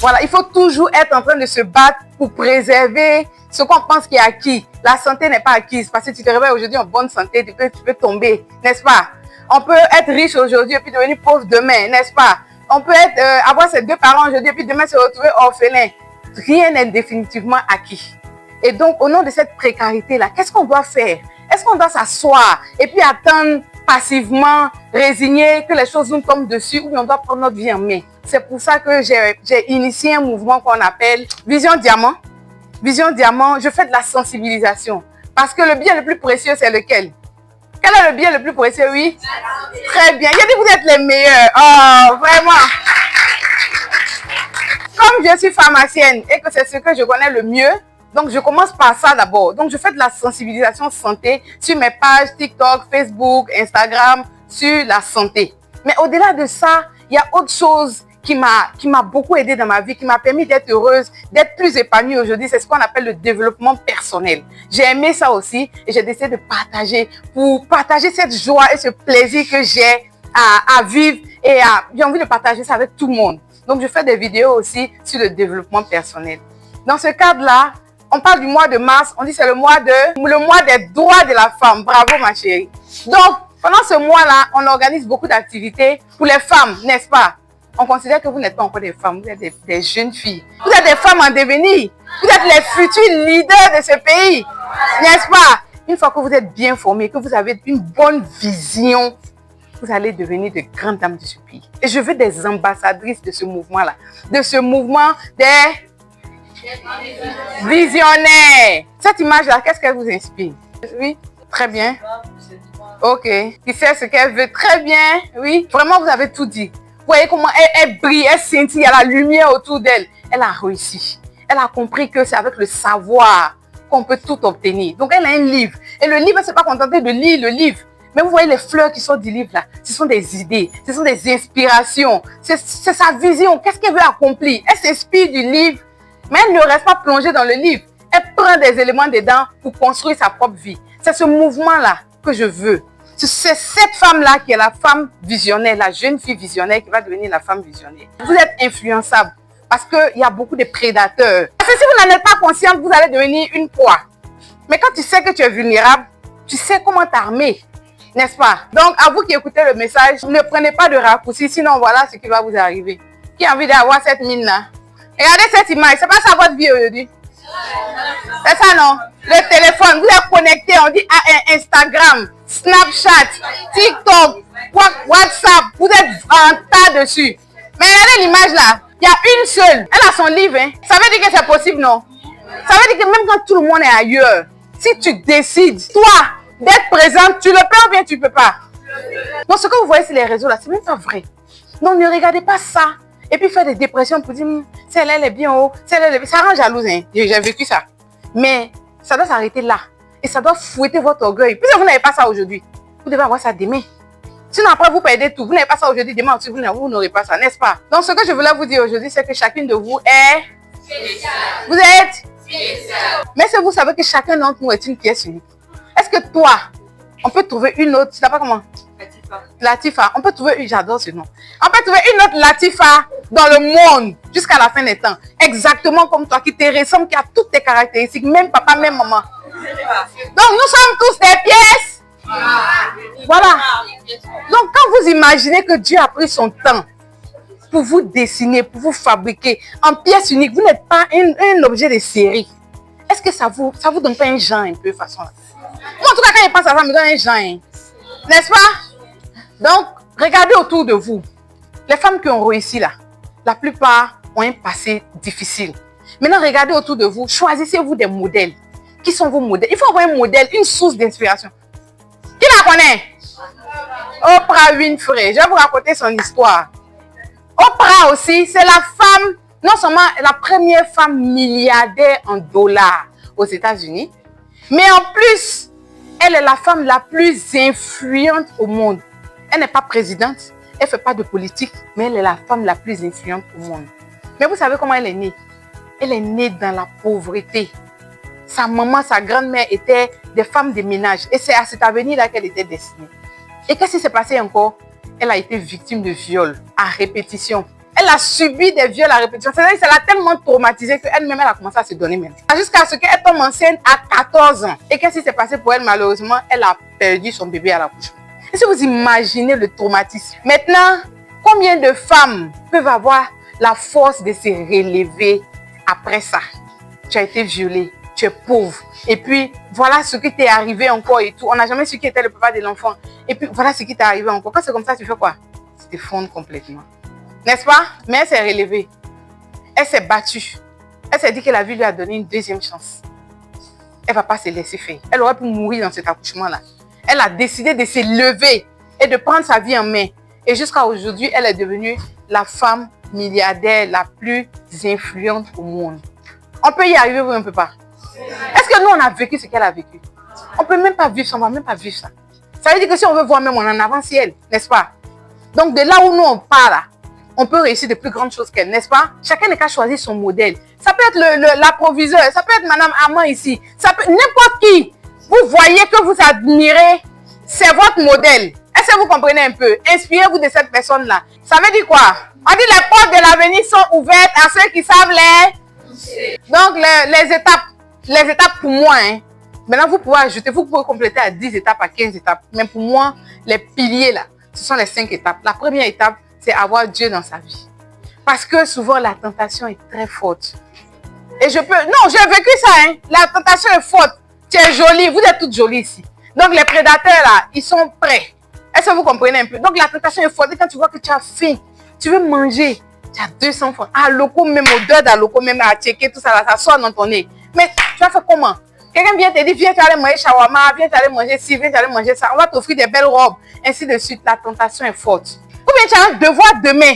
Voilà, il faut toujours être en train de se battre pour préserver ce qu'on pense qui est acquis. La santé n'est pas acquise parce que tu te réveilles aujourd'hui en bonne santé, tu peux tomber, n'est-ce pas? On peut être riche aujourd'hui et puis devenir pauvre demain, n'est-ce pas? On peut avoir ses 2 parents aujourd'hui et puis demain se retrouver orphelin. Rien n'est définitivement acquis. Et donc, au nom de cette précarité-là, qu'est-ce qu'on doit faire? Est-ce qu'on doit s'asseoir et puis attendre passivement, résigner que les choses nous tombent dessus ou on doit prendre notre vie en main? C'est pour ça que j'ai initié un mouvement qu'on appelle Vision Diamant. Vision Diamant, je fais de la sensibilisation. Parce que le bien le plus précieux, c'est lequel? Quel est le bien le plus précieux? Oui? Très bien. J'ai dit que vous êtes les meilleurs. Oh, vraiment. Comme je suis pharmacienne et que c'est ce que je connais le mieux, donc je commence par ça d'abord. Donc je fais de la sensibilisation santé sur mes pages TikTok, Facebook, Instagram, sur la santé. Mais au-delà de ça, il y a autre chose qui m'a beaucoup aidé dans ma vie, qui m'a permis d'être heureuse, d'être plus épanouie aujourd'hui. C'est ce qu'on appelle le développement personnel. J'ai aimé ça aussi et j'ai décidé de partager pour partager cette joie et ce plaisir que j'ai à vivre et j'ai envie de partager ça avec tout le monde. Donc, je fais des vidéos aussi sur le développement personnel. Dans ce cadre-là, on parle du mois de mars, on dit c'est le mois des droits de la femme. Bravo, ma chérie. Donc, pendant ce mois-là, on organise beaucoup d'activités pour les femmes, n'est-ce pas? On considère que vous n'êtes pas encore des femmes, vous êtes des jeunes filles. Vous êtes des femmes en devenir. Vous êtes les futurs leaders de ce pays, n'est-ce pas? Une fois que vous êtes bien formés, que vous avez une bonne vision, vous allez devenir de grandes dames de ce pays. Et je veux des ambassadrices de ce mouvement-là, de ce mouvement des visionnaires. Cette image-là, qu'est-ce qu'elle vous inspire? Oui, très bien. Ok, qui sait ce qu'elle veut? Très bien, oui. Vraiment, vous avez tout dit. Vous voyez comment elle brille, elle scintille, il y a la lumière autour d'elle. Elle a réussi. Elle a compris que c'est avec le savoir qu'on peut tout obtenir. Donc, elle a un livre. Et le livre, elle ne s'est pas contentée de lire le livre. Mais vous voyez les fleurs qui sortent du livre là, ce sont des idées, ce sont des inspirations, c'est sa vision, qu'est-ce qu'elle veut accomplir. Elle s'inspire du livre, mais elle ne reste pas plongée dans le livre. Elle prend des éléments dedans pour construire sa propre vie. C'est ce mouvement-là que je veux. C'est cette femme-là qui est la femme visionnaire, la jeune fille visionnaire qui va devenir la femme visionnaire. Vous êtes influençable parce qu'il y a beaucoup de prédateurs. Parce que si vous n'en êtes pas consciente, vous allez devenir une proie. Mais quand tu sais que tu es vulnérable, tu sais comment t'armer. N'est-ce pas? Donc, à vous qui écoutez le message, ne prenez pas de raccourcis, sinon voilà ce qui va vous arriver. Qui a envie d'avoir cette mine-là? Regardez cette image, c'est pas ça votre vie aujourd'hui? C'est ça, non? Le téléphone, vous êtes connecté, on dit à Instagram, Snapchat, TikTok, WhatsApp, vous êtes en tas dessus. Mais regardez l'image là, il y a une seule, elle a son livre, hein. Ça veut dire que c'est possible, non? Ça veut dire que même quand tout le monde est ailleurs, si tu décides, toi, d'être présente, tu le peux ou bien tu ne peux pas? Donc, ce que vous voyez sur les réseaux là, c'est même pas vrai. Donc, ne regardez pas ça. Et puis, faire des dépressions pour dire, celle-là, elle est bien haut, celle-là, elle est bien. Ça rend jalouse, hein. J'ai vécu ça. Mais ça doit s'arrêter là. Et ça doit fouetter votre orgueil. Puisque vous n'avez pas ça aujourd'hui, vous devez avoir ça demain. Sinon, après, vous perdez tout. Vous n'avez pas ça aujourd'hui, demain aussi, vous n'aurez pas ça, n'est-ce pas? Donc, ce que je voulais vous dire aujourd'hui, c'est que chacune de vous est spéciale. Vous êtes spéciale. Mais est-ce que vous savez que chacun d'entre nous est une pièce unique? Est-ce que toi, on peut trouver une autre, tu sais pas comment? Latifa. Latifa. On peut trouver une, j'adore ce nom. On peut trouver une autre Latifa dans le monde jusqu'à la fin des temps. Exactement comme toi, qui te ressemble, qui a toutes tes caractéristiques, même papa, même maman. Donc nous sommes tous des pièces. Voilà. Donc quand vous imaginez que Dieu a pris son temps pour vous dessiner, pour vous fabriquer en pièces uniques, vous n'êtes pas un objet de série. Est-ce que ça vous donne pas un genre un peu façon là? Moi, en tout cas, quand je pense à ça, me donne un genre. Hein. N'est-ce pas? Donc, regardez autour de vous. Les femmes qui ont réussi là, la plupart ont un passé difficile. Maintenant, regardez autour de vous. Choisissez-vous des modèles. Qui sont vos modèles? Il faut avoir un modèle, une source d'inspiration. Qui la connaît? Oprah Winfrey. Je vais vous raconter son histoire. Oprah aussi, c'est la femme, non seulement la première femme milliardaire en dollars aux États-Unis, mais en plus, elle est la femme la plus influente au monde. Elle n'est pas présidente, elle ne fait pas de politique, mais elle est la femme la plus influente au monde. Mais vous savez comment elle est née? Elle est née dans la pauvreté. Sa maman, sa grand-mère étaient des femmes de ménage. Et c'est à cet avenir-là qu'elle était destinée. Et qu'est-ce qui s'est passé encore? Elle a été victime de viol à répétition. Elle a subi des viols à répétition. C'est-à-dire que ça l'a tellement traumatisée qu'elle-même, elle a commencé à se donner même. Jusqu'à ce qu'elle tombe enceinte à 14 ans. Et qu'est-ce qui s'est passé pour elle? Malheureusement, elle a perdu son bébé à l'accouchement. Et si vous imaginez le traumatisme. Maintenant, combien de femmes peuvent avoir la force de se relever après ça? Tu as été violée, tu es pauvre. Et puis, voilà ce qui t'est arrivé encore et tout. On n'a jamais su qui était le papa de l'enfant. Et puis, voilà ce qui t'est arrivé encore. Quand c'est comme ça, tu fais quoi? Tu t'effondres complètement. N'est-ce pas? Mais elle s'est relevée. Elle s'est battue. Elle s'est dit que la vie lui a donné une deuxième chance. Elle ne va pas se laisser faire. Elle aurait pu mourir dans cet accouchement-là. Elle a décidé de se lever et de prendre sa vie en main. Et jusqu'à aujourd'hui, elle est devenue la femme milliardaire la plus influente au monde. On peut y arriver ou on ne peut pas? Est-ce que nous, on a vécu ce qu'elle a vécu? On ne peut même pas vivre ça, on ne va même pas vivre ça. Ça veut dire que si on veut voir même, on en avance elle, n'est-ce pas? Donc, de là où nous, on part là, on peut réussir de plus grandes choses qu'elle, n'est-ce pas? Chacun n'a qu'à choisir son modèle. Ça peut être l'approviseur, ça peut être Madame Amand ici, ça peut n'importe qui. Vous voyez que vous admirez, c'est votre modèle. Est-ce que vous comprenez un peu? Inspirez-vous de cette personne-là. Ça veut dire quoi? On dit les portes de l'avenir sont ouvertes à ceux qui savent les... Donc, les étapes pour moi, hein. Maintenant, vous pouvez ajouter, vous pouvez compléter à 10 étapes, à 15 étapes. Mais pour moi, les piliers là, ce sont les 5 étapes. La première étape, c'est avoir Dieu dans sa vie. Parce que souvent, la tentation est très forte. Et j'ai vécu ça, hein. La tentation est forte. Tu es jolie, vous êtes toutes jolies ici. Donc, les prédateurs là, ils sont prêts. Est-ce que vous comprenez un peu? Donc, la tentation est forte. Et quand tu vois que tu as faim, tu veux manger, tu as 200 francs. À loco, même odeur d'aloco, même à checker, tout ça, là, ça sort dans ton nez. Mais tu vas faire comment? Quelqu'un vient te dire, viens, tu vas aller manger shawarma, viens, tu vas aller manger ci, viens, tu vas aller manger ça. On va t'offrir des belles robes, ainsi de suite. La tentation est forte. Ou bien tu as un devoir demain.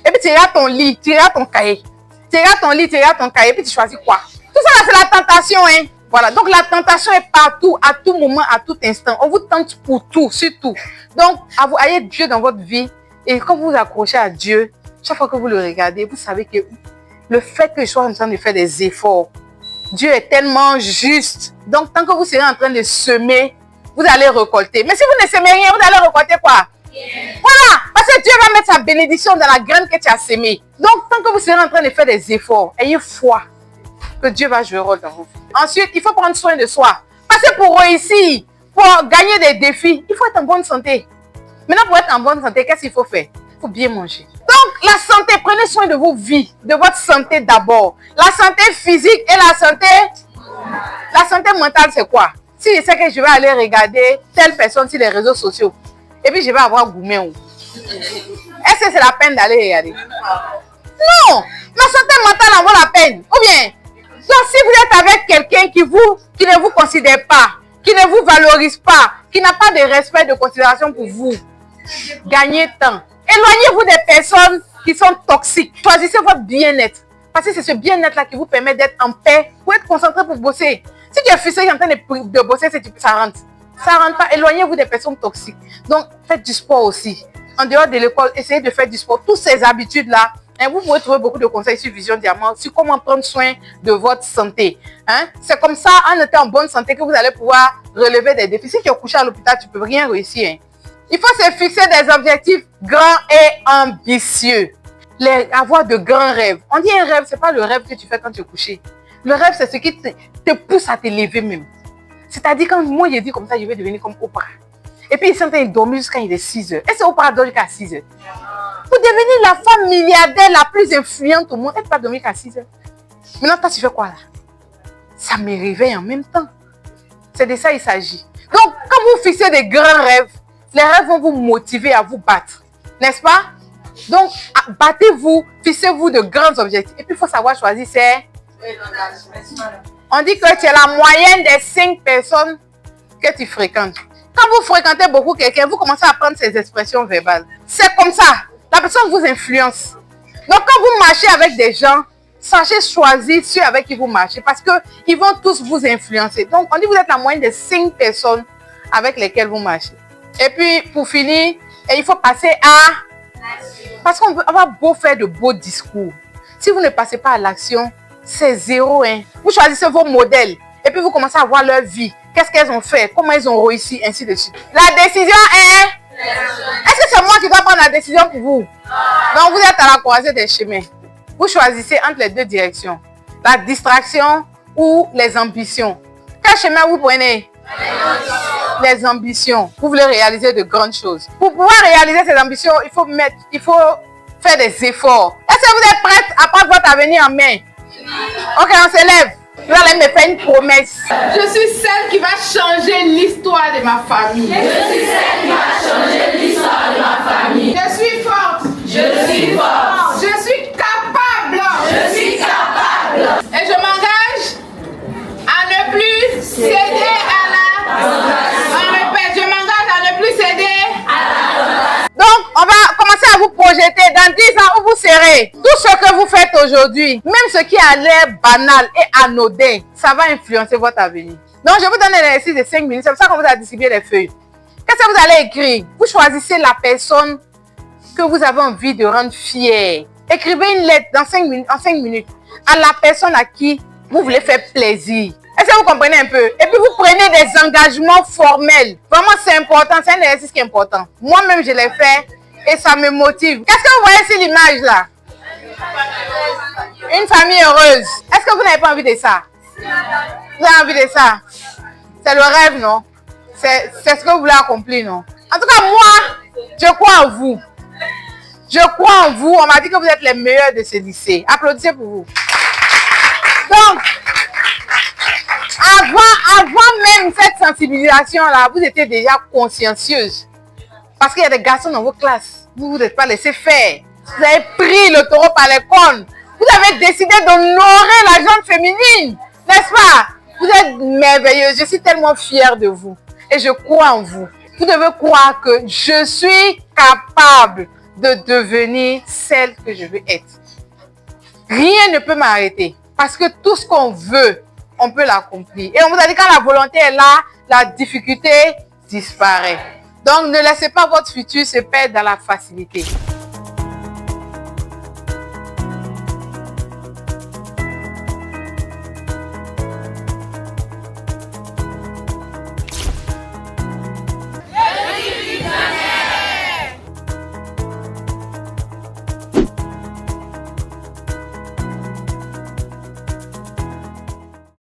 Et puis tu iras à ton lit, tu iras à ton cahier. Tu iras à ton lit, tu iras à ton cahier, puis tu choisis quoi? Tout ça, là, c'est la tentation, hein. Voilà, donc la tentation est partout, à tout moment, à tout instant. On vous tente pour tout, surtout. Donc, ayez Dieu dans votre vie. Et quand vous vous accrochez à Dieu, chaque fois que vous le regardez, vous savez que le fait que je sois en train de faire des efforts, Dieu est tellement juste. Donc, tant que vous serez en train de semer, vous allez récolter. Mais si vous ne semez rien, vous allez récolter quoi? Voilà, parce que Dieu va mettre sa bénédiction dans la graine que tu as semée. Donc, tant que vous serez en train de faire des efforts, ayez foi que Dieu va jouer un rôle dans vous. Ensuite, il faut prendre soin de soi. Parce que pour réussir, pour gagner des défis, il faut être en bonne santé. Maintenant, pour être en bonne santé, qu'est-ce qu'il faut faire? Il faut bien manger. Donc, la santé, prenez soin de vos vies, de votre santé d'abord. La santé physique et la santé mentale, c'est quoi? Si je sais que je vais aller regarder telle personne sur les réseaux sociaux, et puis je vais avoir gourmet. Est-ce que c'est la peine d'aller regarder? Non! Ma santé mentale en vaut la peine. Ou bien, donc si vous êtes avec quelqu'un qui ne vous considère pas, qui ne vous valorise pas, qui n'a pas de respect, de considération pour vous, gagnez temps. Éloignez-vous des personnes qui sont toxiques. Choisissez votre bien-être. Parce que c'est ce bien-être-là qui vous permet d'être en paix, pour être concentré pour bosser. Si tu es frustré en train de bosser, ça rentre. Ça rentre pas. Éloignez-vous des personnes toxiques. Donc, faites du sport aussi. En dehors de l'école, essayez de faire du sport. Toutes ces habitudes-là, hein, vous pouvez trouver beaucoup de conseils sur Vision Diamant, sur comment prendre soin de votre santé. Hein? C'est comme ça, en étant en bonne santé, que vous allez pouvoir relever des défis. Si tu es couché à l'hôpital, tu ne peux rien réussir. Hein. Il faut se fixer des objectifs grands et ambitieux. Avoir de grands rêves. On dit un rêve, ce n'est pas le rêve que tu fais quand tu es couché. Le rêve, c'est ce qui te pousse à te lever même. C'est-à-dire, quand moi, j'ai dit comme ça, je vais devenir comme Oprah. Et puis, il s'est dormi jusqu'à 6 heures. Et c'est Oprah dort jusqu'à 6 heures. Pour devenir la femme milliardaire la plus influente au monde, elle ne peut pas dormir qu'à 6 heures. Maintenant, toi, tu fais quoi là? Ça me réveille en même temps. C'est de ça qu'il s'agit. Donc, quand vous fixez des grands rêves, les rêves vont vous motiver à vous battre. N'est-ce pas? Donc, battez-vous, fixez-vous de grands objectifs. Et puis, il faut savoir choisir c'est... On dit que tu es la moyenne des 5 personnes que tu fréquentes. Quand vous fréquentez beaucoup quelqu'un, vous commencez à prendre ces expressions verbales. C'est comme ça. La personne vous influence. Donc, quand vous marchez avec des gens, sachez choisir ceux avec qui vous marchez parce qu'ils vont tous vous influencer. Donc, on dit que vous êtes la moyenne des 5 personnes avec lesquelles vous marchez. Et puis, pour finir, il faut passer à... Parce qu'on va beau faire de beaux discours. Si vous ne passez pas à l'action, c'est zéro. Hein. Vous choisissez vos modèles et puis vous commencez à voir leur vie. Qu'est-ce qu'elles ont fait? Comment elles ont réussi? Ainsi de suite. La décision est... Est-ce que c'est moi qui dois prendre la décision pour vous? Donc, vous êtes à la croisée des chemins. Vous choisissez entre les deux directions. La distraction ou les ambitions. Quel chemin vous prenez? Les ambitions. Vous voulez réaliser de grandes choses. Pour pouvoir réaliser ces ambitions, il faut faire des efforts. Est-ce que vous êtes prête à prendre votre avenir en main? Ok, on se lève. Vous allez me faire une promesse. Je suis celle qui va changer l'histoire de ma famille. Je suis celle qui va changer l'histoire de ma famille. Je suis forte. Je suis forte. Je suis capable. Je suis capable. Et je m'engage à ne plus céder à la... On répète, je m'engage à ne plus céder à la... Donc, on va commencer à vous projeter dans 10 ans où vous serez. Tout ce que vous faites aujourd'hui, même ce qui a l'air banal et anodin, ça va influencer votre avenir. Donc, je vous donne un exercice de 5 minutes. C'est pour ça qu'on vous a distribué les feuilles. Qu'est-ce que vous allez écrire? Vous choisissez la personne que vous avez envie de rendre fière. Écrivez une lettre en 5 minutes à la personne à qui vous voulez faire plaisir. Est-ce que vous comprenez un peu? Et puis vous prenez des engagements formels. Vraiment, c'est important. C'est un exercice qui est important. Moi-même, je l'ai fait et ça me motive. Qu'est-ce que vous voyez sur l'image là? Une famille heureuse. Est-ce que vous n'avez pas envie de ça? Vous avez envie de ça? C'est le rêve, non? C'est ce que vous voulez accomplir, non? En tout cas, moi, je crois en vous. Je crois en vous. On m'a dit que vous êtes les meilleurs de ce lycée. Applaudissez pour vous. Donc, avant même cette sensibilisation-là, vous étiez déjà consciencieuse. Parce qu'il y a des garçons dans vos classes. Vous ne vous êtes pas laissé faire. Vous avez pris le taureau par les cornes. Vous avez décidé d'honorer la gente féminine. N'est-ce pas? Vous êtes merveilleuse. Je suis tellement fière de vous. Et je crois en vous. Vous devez croire que je suis capable de devenir celle que je veux être. Rien ne peut m'arrêter. Parce que tout ce qu'on veut, on peut l'accomplir. Et on vous a dit quand la volonté est là, la difficulté disparaît. Donc ne laissez pas votre futur se perdre dans la facilité.